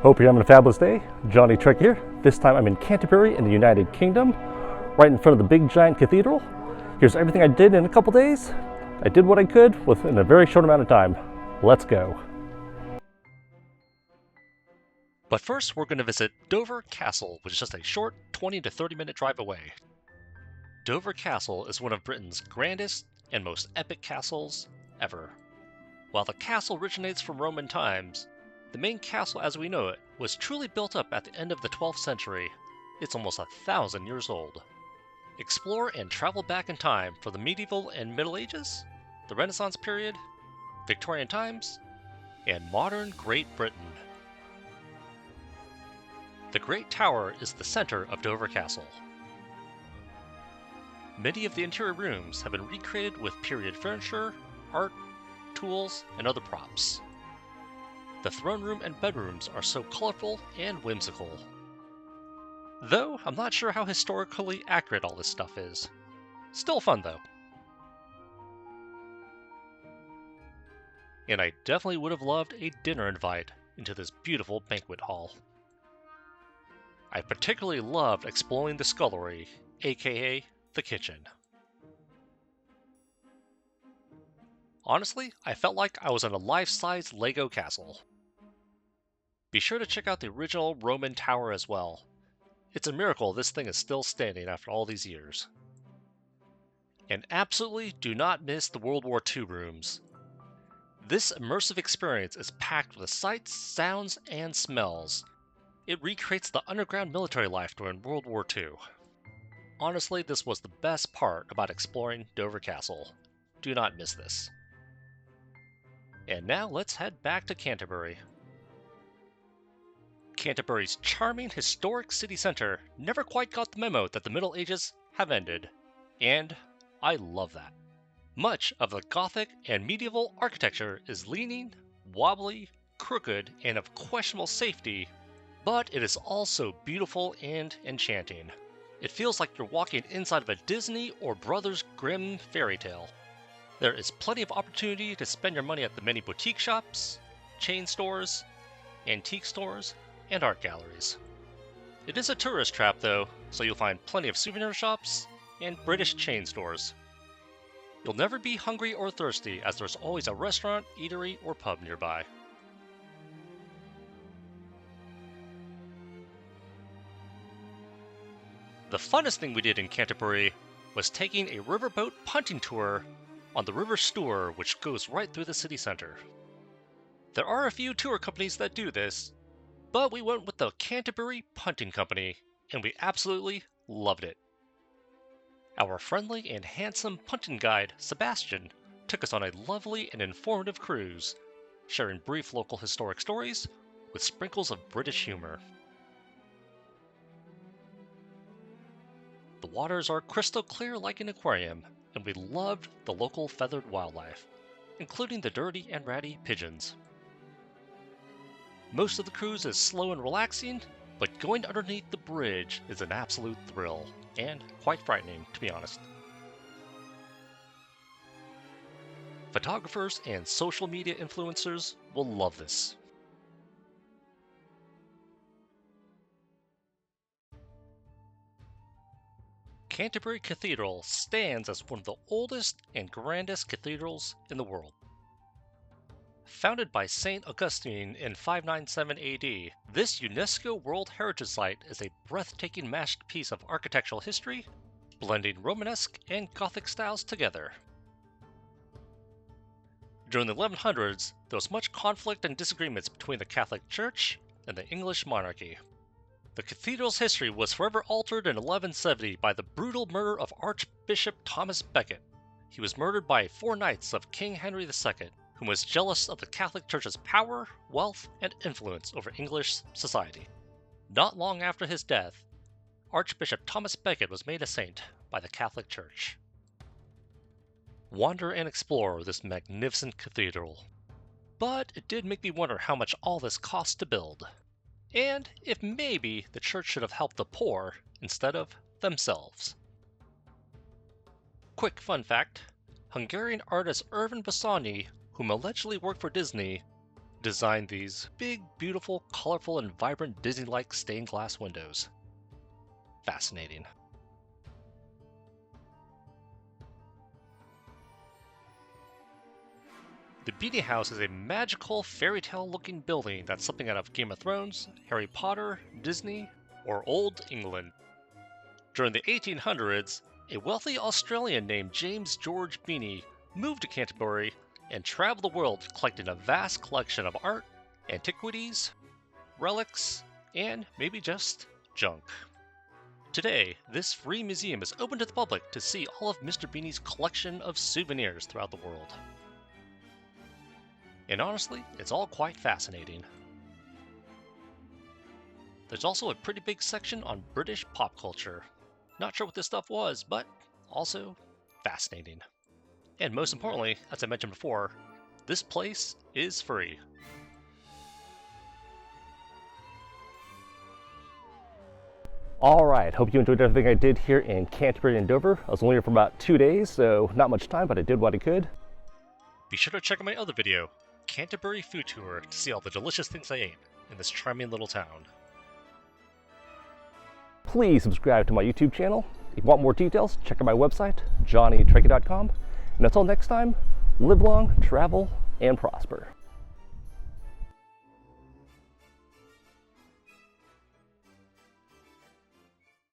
Hope you're having a fabulous day. Johnny Trek here. This time I'm in Canterbury in the United Kingdom, right in front of the big giant cathedral. Here's everything I did in a couple days. I did what I could within a very short amount of time. Let's go. But first we're going to visit Dover Castle, which is just a short 20 to 30 minute drive away. Dover Castle is one of Britain's grandest and most epic castles ever. While the castle originates from Roman times, the main castle as we know it was truly built up at the end of the 12th century. It's almost 1,000 years old. Explore and travel back in time for the medieval and Middle Ages, the Renaissance period, Victorian times, and modern Great Britain. The Great Tower is the center of Dover Castle. Many of the interior rooms have been recreated with period furniture, art, tools, and other props. The throne room and bedrooms are so colorful and whimsical. Though I'm not sure how historically accurate all this stuff is. Still fun though. And I definitely would have loved a dinner invite into this beautiful banquet hall. I particularly loved exploring the scullery, aka the kitchen. Honestly, I felt like I was in a life-size Lego castle. Be sure to check out the original Roman tower as well. It's a miracle this thing is still standing after all these years. And absolutely do not miss the World War II rooms. This immersive experience is packed with sights, sounds, and smells. It recreates the underground military life during World War II. Honestly, this was the best part about exploring Dover Castle. Do not miss this. And now let's head back to Canterbury. Canterbury's charming historic city centre never quite got the memo that the Middle Ages have ended, and I love that. Much of the Gothic and medieval architecture is leaning, wobbly, crooked, and of questionable safety, but it is also beautiful and enchanting. It feels like you're walking inside of a Disney or Brothers Grimm fairy tale. There is plenty of opportunity to spend your money at the many boutique shops, chain stores, antique stores, and art galleries. It is a tourist trap though, so you'll find plenty of souvenir shops and British chain stores. You'll never be hungry or thirsty as there's always a restaurant, eatery, or pub nearby. The funnest thing we did in Canterbury was taking a riverboat punting tour on the River Stour, which goes right through the city center. There are a few tour companies that do this, but we went with the Canterbury Punting Company, and we absolutely loved it. Our friendly and handsome punting guide, Sebastian, took us on a lovely and informative cruise, sharing brief local historic stories with sprinkles of British humor. The waters are crystal clear like an aquarium, and we loved the local feathered wildlife, including the dirty and ratty pigeons. Most of the cruise is slow and relaxing, but going underneath the bridge is an absolute thrill, and quite frightening, to be honest. Photographers and social media influencers will love this. Canterbury Cathedral stands as one of the oldest and grandest cathedrals in the world. Founded by St. Augustine in 597 AD, this UNESCO World Heritage Site is a breathtaking masterpiece of architectural history, blending Romanesque and Gothic styles together. During the 1100s, there was much conflict and disagreements between the Catholic Church and the English monarchy. The cathedral's history was forever altered in 1170 by the brutal murder of Archbishop Thomas Becket. He was murdered by 4 knights of King Henry II, who was jealous of the Catholic Church's power, wealth, and influence over English society. Not long after his death, Archbishop Thomas Becket was made a saint by the Catholic Church. Wander and explore this magnificent cathedral. But it did make me wonder how much all this cost to build, and if maybe the church should have helped the poor instead of themselves. Quick fun fact, Hungarian artist Ervin Bassani, whom allegedly worked for Disney, designed these big, beautiful, colorful, and vibrant Disney-like stained glass windows. Fascinating. The Beaney House is a magical, fairy tale looking building that's something out of Game of Thrones, Harry Potter, Disney, or Old England. During the 1800s, a wealthy Australian named James George Beaney moved to Canterbury and traveled the world collecting a vast collection of art, antiquities, relics, and maybe just junk. Today, this free museum is open to the public to see all of Mr. Beaney's collection of souvenirs throughout the world. And honestly, it's all quite fascinating. There's also a pretty big section on British pop culture. Not sure what this stuff was, but also fascinating. And most importantly, as I mentioned before, this place is free. Alright, hope you enjoyed everything I did here in Canterbury and Dover. I was only here for about 2 days, so not much time, but I did what I could. Be sure to check out my other video, Canterbury Food Tour, to see all the delicious things I ate in this charming little town. Please subscribe to my YouTube channel. If you want more details, check out my website, johnnytrekkie.com. And until next time, live long, travel, and prosper.